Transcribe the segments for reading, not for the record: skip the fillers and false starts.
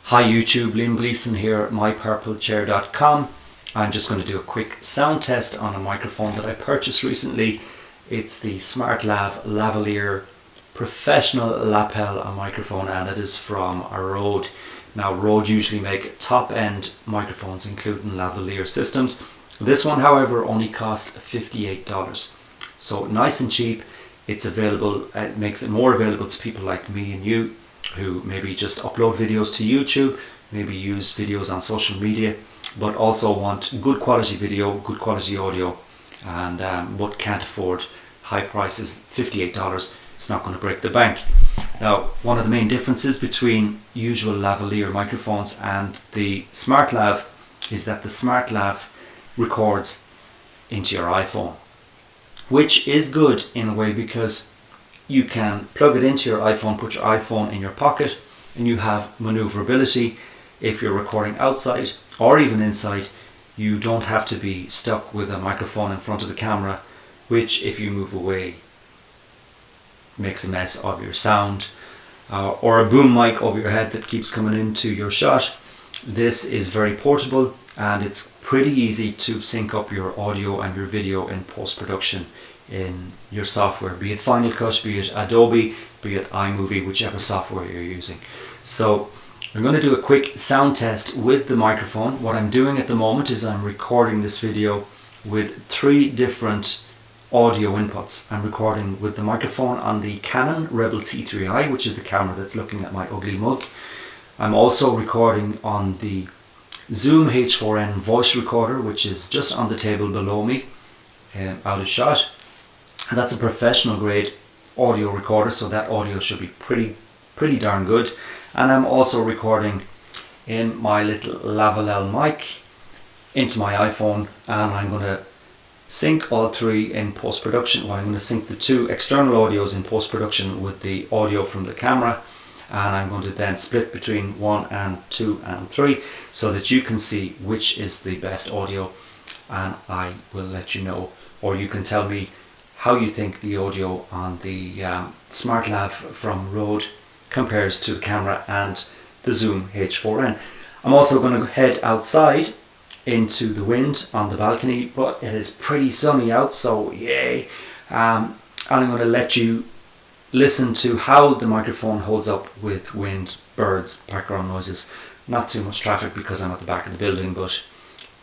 Hi YouTube, Liam Gleeson here at mypurplechair.com. I'm just going to do a quick sound test on a microphone that I purchased recently. It's the SmartLav Lavalier professional lapel microphone, and it is from Rode. Now Rode usually make top-end microphones including lavalier systems. This one however only cost $58. So nice and cheap. It's available, it makes it more available to people like me and you who maybe just upload videos to YouTube, maybe use videos on social media, but also want good quality video, good quality audio, and but can't afford high prices. $58, it's not going to break the bank. Now, one of the main differences between usual lavalier microphones and the SmartLav is that the SmartLav records into your iPhone, which is good in a way because you can plug it into your iPhone, put your iPhone in your pocket, and you have maneuverability. If you're recording outside or even inside, you don't have to be stuck with a microphone in front of the camera, which if you move away makes a mess of your sound, or a boom mic over your head that keeps coming into your shot. This is very portable and it's pretty easy to sync up your audio and your video in post-production in your software, be it Final Cut, be it Adobe, be it iMovie, whichever software you're using. So I'm going to do a quick sound test with the microphone. What I'm doing at the moment is I'm recording this video with 3 different audio inputs. I'm recording with the microphone on the Canon Rebel T3i, which is the camera that's looking at my ugly mug. I'm also recording on the Zoom H4N voice recorder, which is just on the table below me, out of shot. And that's a professional grade audio recorder, so that audio should be pretty darn good. And I'm also recording in my little Lavalier mic into my iPhone, and I'm going to sync all 3 in post-production. Well, I'm going to sync the 2 external audios in post-production with the audio from the camera, and I'm going to then split between 1 and 2 and 3 so that you can see which is the best audio, and I will let you know, or you can tell me how you think the audio on the SmartLav from Rode compares to the camera and the Zoom H4N. I'm also going to head outside into the wind on the balcony, but it is pretty sunny out, so yay. And I'm going to let you listen to how the microphone holds up with wind, birds, background noises. Not too much traffic because I'm at the back of the building, but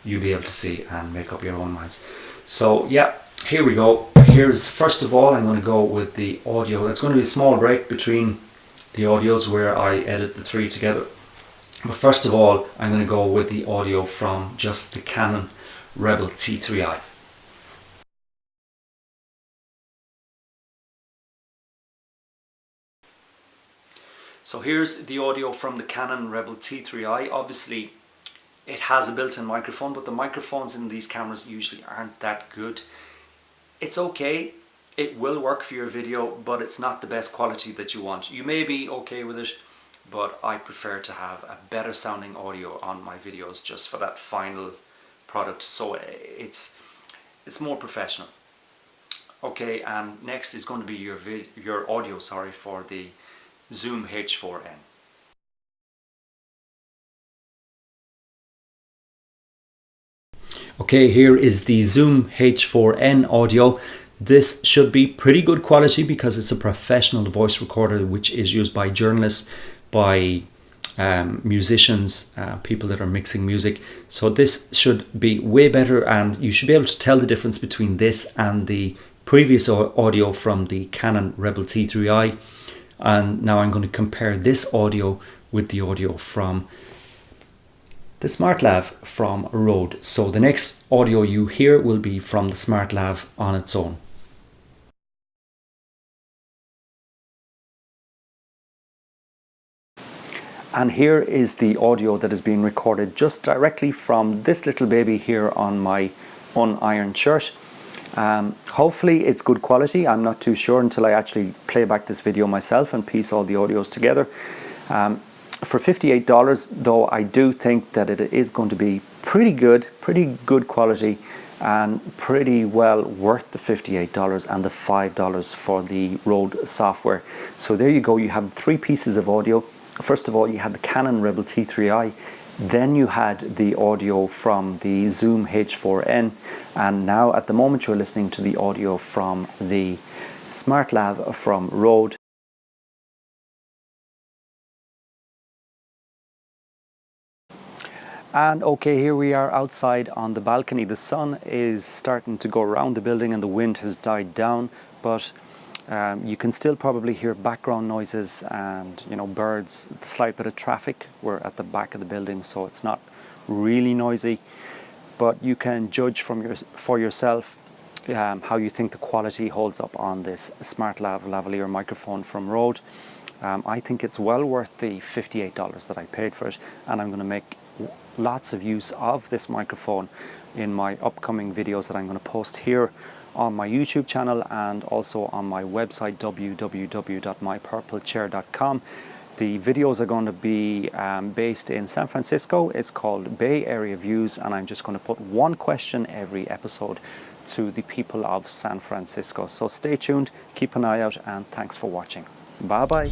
you'll be able to see and make up your own minds. So yeah, here we go. Here's, first of all, I'm going to go with the audio. There's going to be a small break between the audios where I edit the 3 together. But first of all, I'm going to go with the audio from just the Canon Rebel T3i. So here's the audio from the Canon Rebel T3i. Obviously, it has a built-in microphone, but the microphones in these cameras usually aren't that good. It's okay, it will work for your video, but it's not the best quality that you want. You may be okay with it, but I prefer to have a better sounding audio on my videos just for that final product, so it's more professional. Okay, and next is going to be your audio, for the Zoom H4N. Okay, here is the Zoom H4N audio. This should be pretty good quality because it's a professional voice recorder which is used by journalists, by musicians, people that are mixing music. So this should be way better, and you should be able to tell the difference between this and the previous audio from the Canon Rebel T3i. And now I'm going to compare this audio with the audio from the SmartLav from Rode. So the next audio you hear will be from the SmartLav on its own. And here is the audio that is being recorded just directly from this little baby here on my unironed shirt. Hopefully it's good quality. I'm not too sure until I actually play back this video myself and piece all the audios together. For $58 though, I do think that it is going to be pretty good quality, and pretty well worth the $58 and the $5 for the Rode software. So there you go, you have 3 pieces of audio. First of all, you had the Canon Rebel T3i, then you had the audio from the Zoom H4N, and now at the moment you're listening to the audio from the Smart Lav from Rode. And okay, here we are outside on the balcony. The sun is starting to go around the building and the wind has died down, but you can still probably hear background noises and, you know, birds, a slight bit of traffic. We're at the back of the building, so it's not really noisy, but you can judge for yourself how you think the quality holds up on this Smart Lav Lavalier microphone from Rode. I think it's well worth the $58 that I paid for it, and I'm going to make lots of use of this microphone in my upcoming videos that I'm going to post here on my YouTube channel and also on my website www.mypurplechair.com. The videos are going to be based in San Francisco. It's called Bay Area Views, and I'm just going to put one question every episode to the people of San Francisco. So stay tuned, keep an eye out, and thanks for watching. Bye bye.